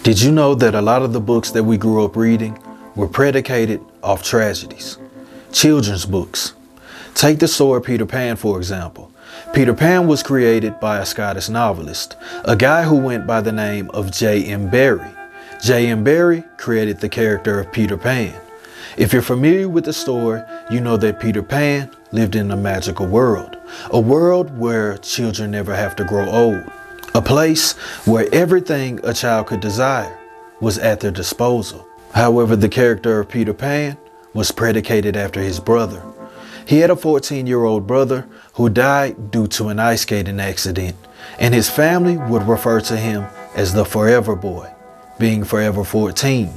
Did you know that a lot of the books that we grew up reading were predicated off tragedies? Children's books. Take the story of Peter Pan, for example. Peter Pan was created by a Scottish novelist, a guy who went by the name of J.M. Barrie. J.M. Barrie created the character of Peter Pan. If you're familiar with the story, you know that Peter Pan lived in a magical world, a world where children never have to grow old, a place where everything a child could desire was at their disposal. However, the character of Peter Pan was predicated after his brother. He had a 14-year-old brother who died due to an ice skating accident, and his family would refer to him as the Forever Boy, being forever 14,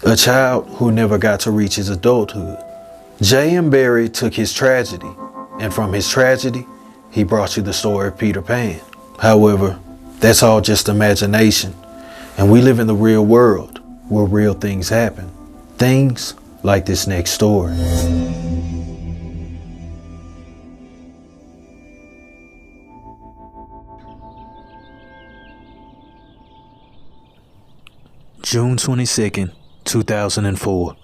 a child who never got to reach his adulthood. J.M. Barrie took his tragedy, and from his tragedy, he brought you the story of Peter Pan. However, that's all just imagination, and we live in the real world where real things happen. Things like this next story. June 22nd, 2004.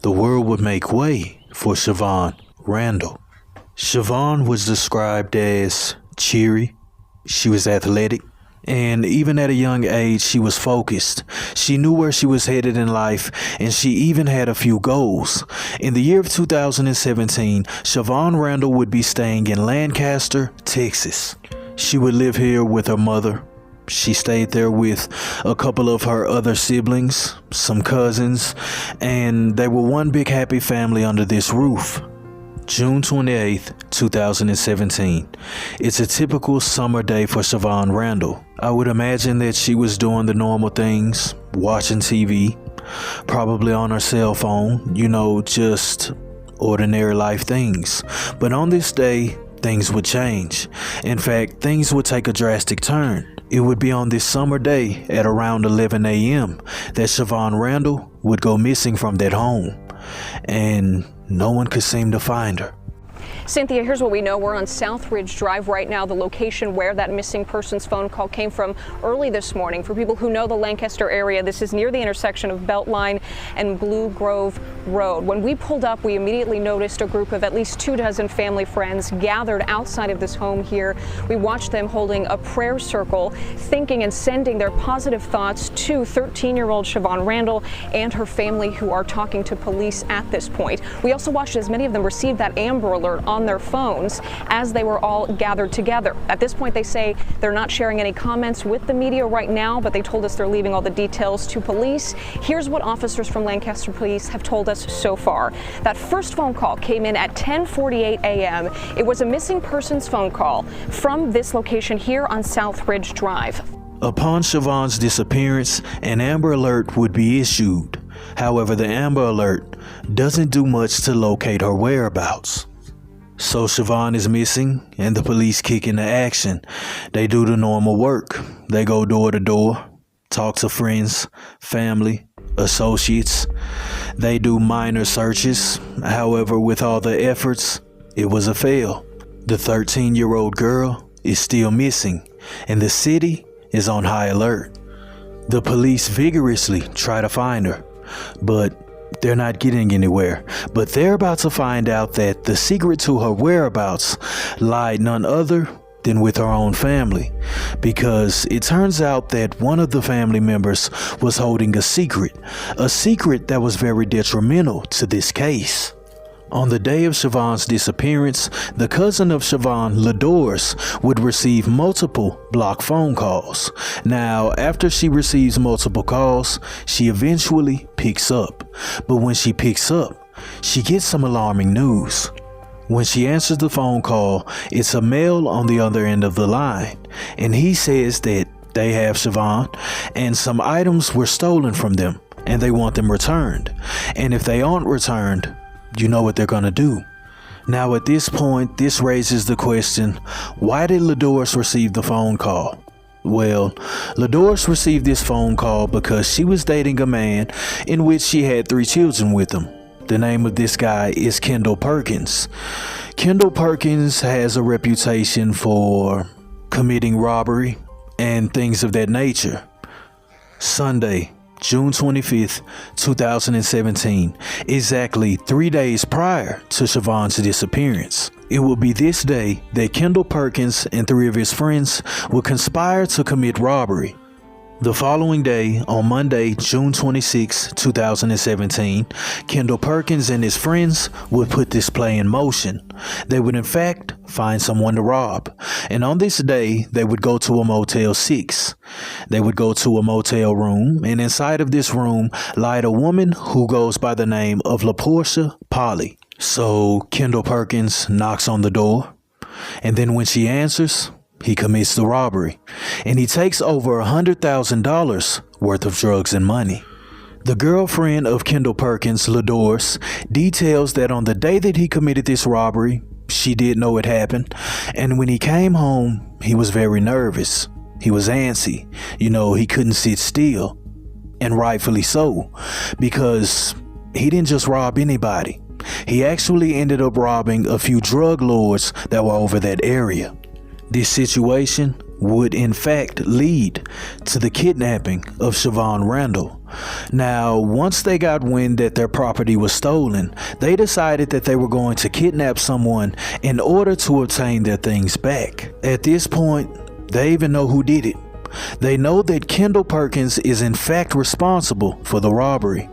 The world would make way for Shavon Randall. Shavon was described as cheery. She was athletic. And even at a young age, she was focused. She knew where she was headed in life, and she even had a few goals. In the year of 2017, Shavon Randall would be staying in Lancaster, Texas. She would live here with her mother. She stayed there with a couple of her other siblings, some cousins, and they were one big happy family under this roof. June 28th, 2017. It's a typical summer day for Shavon Randall. I would imagine that she was doing the normal things, watching TV, probably on her cell phone, just ordinary life things. But on this day, things would change. In fact, things would take a drastic turn. It would be on this summer day at around 11 a.m. that Shavon Randall would go missing from that home, and no one could seem to find her. Cynthia, here's what we know. We're on South Ridge Drive right now, the location where that missing persons phone call came from early this morning. For people who know the Lancaster area, this is near the intersection of Beltline and Blue Grove Road. When we pulled up, we immediately noticed a group of at least 24 family friends gathered outside of this home here. We watched them holding a prayer circle, thinking and sending their positive thoughts to 13-year-old Shavon Randall and her family, who are talking to police at this point. We also watched as many of them received that Amber Alert on their phones as they were all gathered together. At this point, they say they're not sharing any comments with the media right now, but they told us they're leaving all the details to police. Here's what officers from Lancaster Police have told us so far. That first phone call came in at 10:48 a.m. It was a missing persons phone call from this location here on South Ridge Drive. Upon Shavon's disappearance, an Amber Alert would be issued. However, the Amber Alert doesn't do much to locate her whereabouts. So Shavon is missing, and the police kick into action. They do the normal work. They go door to door, talk to friends, family, associates. They do minor searches. However, with all the efforts, it was a fail. The 13-year-old girl is still missing, and the city is on high alert. The police vigorously try to find her, but they're not getting anywhere. But they're about to find out that the secret to her whereabouts lied none other than with her own family, because it turns out that one of the family members was holding a secret that was very detrimental to this case. On the day of Shavon's disappearance, the cousin of Shavon, Ladors, would receive multiple blocked phone calls. Now, after she receives multiple calls, she eventually picks up. But when she picks up, she gets some alarming news. When she answers the phone call, it's a male on the other end of the line, and he says that they have Shavon and some items were stolen from them, and they want them returned. And if they aren't returned, you know what they're gonna do. Now at this point, this raises the question, why did Ladors receive the phone call? Well, Ladors received this phone call because she was dating a man in which she had 3 children with him. The name of this guy is Kendall Perkins. Kendall Perkins has a reputation for committing robbery and things of that nature. Sunday, June 25th, 2017, exactly 3 days prior to Shavon's disappearance. It will be this day that Kendall Perkins and 3 of his friends will conspire to commit robbery. The following day, on Monday, June 26, 2017, Kendall Perkins and his friends would put this play in motion. They would in fact find someone to rob. And on this day, they would go to a Motel 6. They would go to a motel room, and inside of this room lied a woman who goes by the name of LaPortia Polly. So Kendall Perkins knocks on the door, and then when she answers, he commits the robbery, and he takes over $100,000 worth of drugs and money. The girlfriend of Kendall Perkins, LaDoris, details that on the day that he committed this robbery, she did know it happened, and when he came home, he was very nervous. He was antsy. He couldn't sit still, and rightfully so, because he didn't just rob anybody. He actually ended up robbing a few drug lords that were over that area. This situation would in fact lead to the kidnapping of Shavon Randall. Now, once they got wind that their property was stolen, they decided that they were going to kidnap someone in order to obtain their things back. At this point, they even know who did it. They know that Kendall Perkins is in fact responsible for the robbery.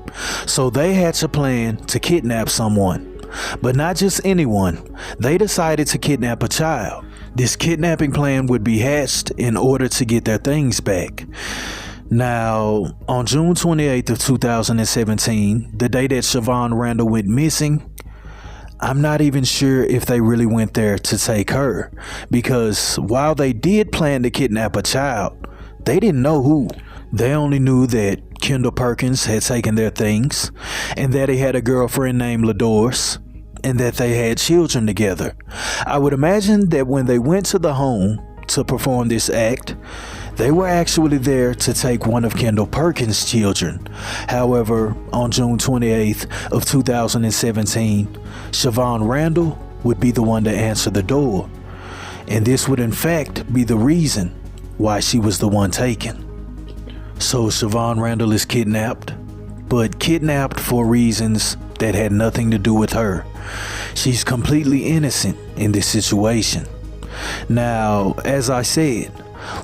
So they had to plan to kidnap someone. But not just anyone. They decided to kidnap a child. This kidnapping plan would be hatched in order to get their things back. Now, on June 28th of 2017, the day that Shavon Randall went missing, I'm not even sure if they really went there to take her, because while they did plan to kidnap a child, they didn't know who. They only knew that Kendall Perkins had taken their things, and that he had a girlfriend named LaDoris, and that they had children together. I would imagine that when they went to the home to perform this act, they were actually there to take one of Kendall Perkins' children. However, on June 28th of 2017, Shavon Randall would be the one to answer the door. And this would in fact be the reason why she was the one taken. So Shavon Randall is kidnapped, but kidnapped for reasons that had nothing to do with her. She's completely innocent in this situation. Now, as I said,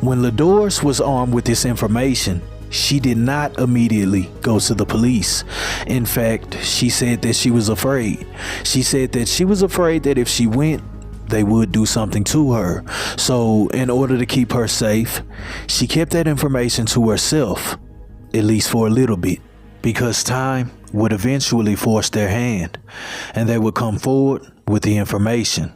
when LaDoris was armed with this information, she did not immediately go to the police. In fact, she said that she was afraid. She said that she was afraid that if she went, they would do something to her. So in order to keep her safe, she kept that information to herself, at least for a little bit, because time would eventually force their hand, and they would come forward with the information.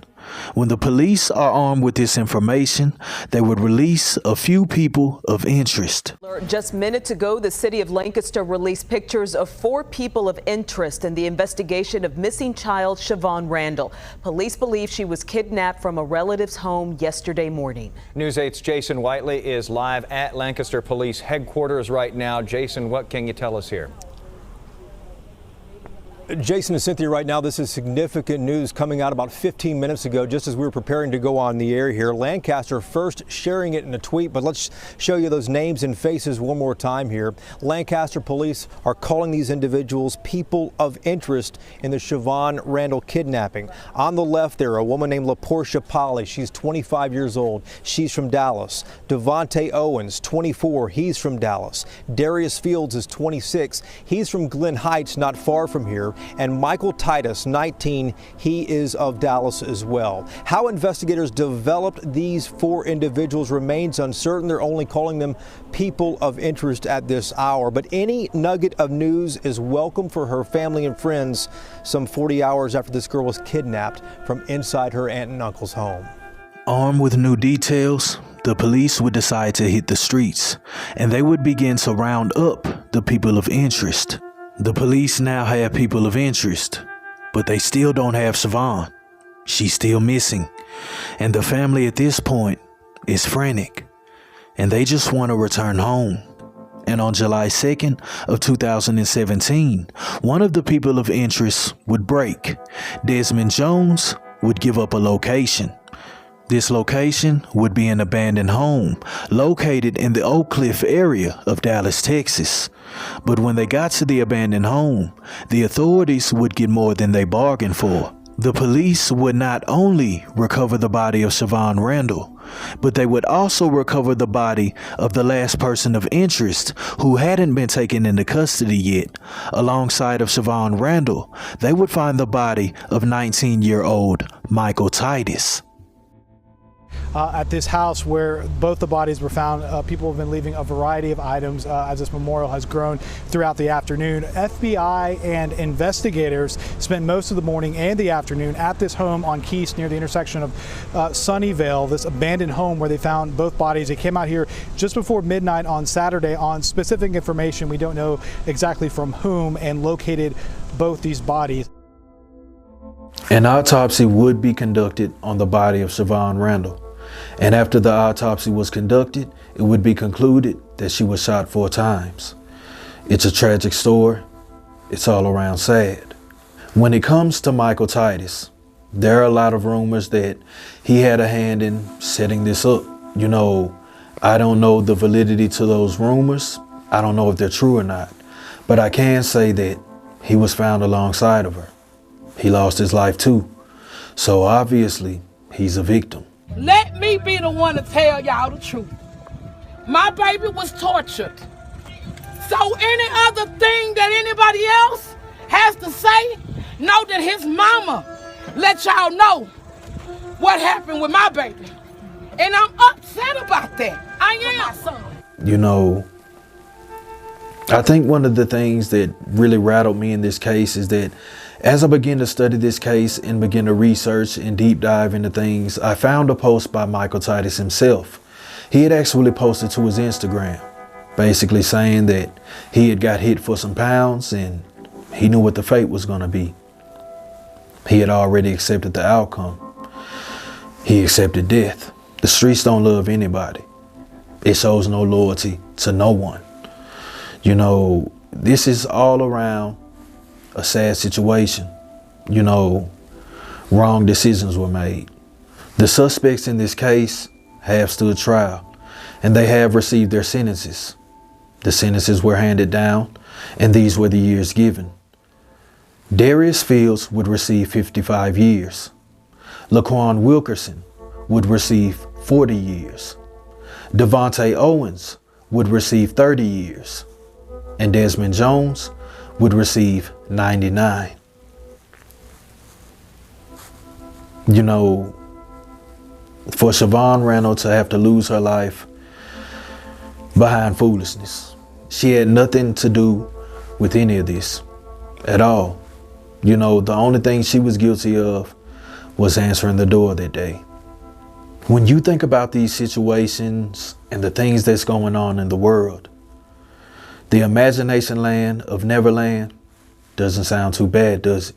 When the police are armed with this information, they would release a few people of interest. Just minutes ago, the city of Lancaster released pictures of 4 people of interest in the investigation of missing child Shavon Randall. Police believe she was kidnapped from a relative's home yesterday morning. News 8's Jason Whiteley is live at Lancaster Police headquarters right now. Jason, what can you tell us here? Jason and Cynthia, right now, this is significant news coming out about 15 minutes ago, just as we were preparing to go on the air here. Lancaster first sharing it in a tweet, but let's show you those names and faces one more time here. Lancaster police are calling these individuals people of interest in the Shavon Randall kidnapping. On the left there, a woman named LaPortia Polly. She's 25 years old. She's from Dallas. Devontae Owens, 24. He's from Dallas. Darius Fields is 26. He's from Glen Heights, not far from here. And Michael Titus, 19, he is of Dallas as well. How investigators developed these 4 individuals remains uncertain. They're only calling them people of interest at this hour. But any nugget of news is welcome for her family and friends some 40 hours after this girl was kidnapped from inside her aunt and uncle's home. Armed with new details, the police would decide to hit the streets, and they would begin to round up the people of interest. The police now have people of interest, but they still don't have Shavon. She's still missing, and the family at this point is frantic, and they just want to return home. And on July 2nd of 2017, one of the people of interest would break. Desmond Jones would give up a location. This location would be an abandoned home located in the Oak Cliff area of Dallas, Texas. But when they got to the abandoned home, the authorities would get more than they bargained for. The police would not only recover the body of Shavon Randall, but they would also recover the body of the last person of interest who hadn't been taken into custody yet. Alongside of Shavon Randall, they would find the body of 19-year-old Michael Titus. At this house where both the bodies were found, people have been leaving a variety of items as this memorial has grown throughout the afternoon. FBI and investigators spent most of the morning and the afternoon at this home on Keast near the intersection of Sunnyvale, this abandoned home where they found both bodies. They came out here just before midnight on Saturday on specific information we don't know exactly from whom, and located both these bodies. An autopsy would be conducted on the body of Shavon Randall. And after the autopsy was conducted, it would be concluded that she was shot 4 times. It's a tragic story. It's all around sad. When it comes to Michael Titus, there are a lot of rumors that he had a hand in setting this up. You know, I don't know the validity to those rumors. I don't know if they're true or not. But I can say that he was found alongside of her. He lost his life too. So obviously, he's a victim. Let me be the one to tell y'all the truth. My baby was tortured. So any other thing that anybody else has to say, know that his mama let y'all know what happened with my baby. And I'm upset about that. I am. You know, I think one of the things that really rattled me in this case is that as I began to study this case and begin to research and deep dive into things, I found a post by Michael Titus himself. He had actually posted to his Instagram, basically saying that he had got hit for some pounds and he knew what the fate was going to be. He had already accepted the outcome. He accepted death. The streets don't love anybody. It shows no loyalty to no one. You know, this is all around a sad situation. You know, wrong decisions were made. The suspects in this case have stood trial and they have received their sentences. The sentences were handed down and these were the years given. Darius Fields would receive 55 years. Laquan Wilkerson would receive 40 years. Devontae Owens would receive 30 years. And Desmond Jones would receive 99. You know, for Shavon Randall to have to lose her life behind foolishness, she had nothing to do with any of this at all. You know, the only thing she was guilty of was answering the door that day. When you think about these situations and the things that's going on in the world, the imagination land of Neverland doesn't sound too bad, does it?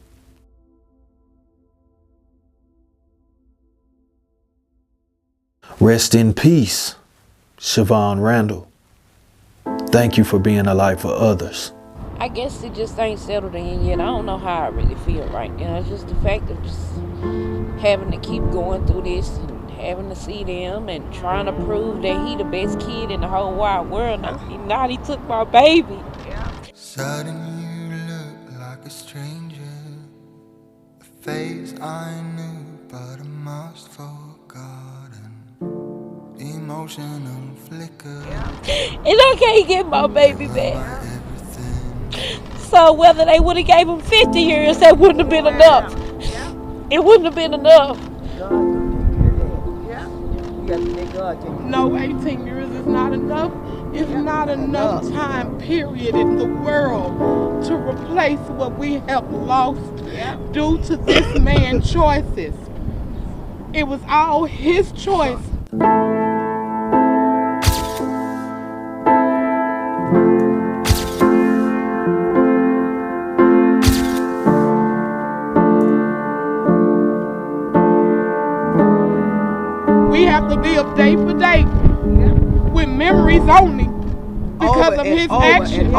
Rest in peace, Shavon Randall. Thank you for being a light for others. I guess it just ain't settled in yet. I don't know how I really feel right now. It's just the fact of just having to keep going through this and having to see them and trying to prove that he the best kid in the whole wide world. Now he took my baby. Suddenly you look like a stranger, a face I knew but I must forgotten, emotional flicker. And I can't get my baby back. So whether they would have gave him 50 years, that wouldn't have been enough. It wouldn't have been enough. No, 18 years is not enough. It's not enough time period in the world to replace what we have lost due to this man's choices. It was all his choice. We have to live day for day with memories only because of his actions.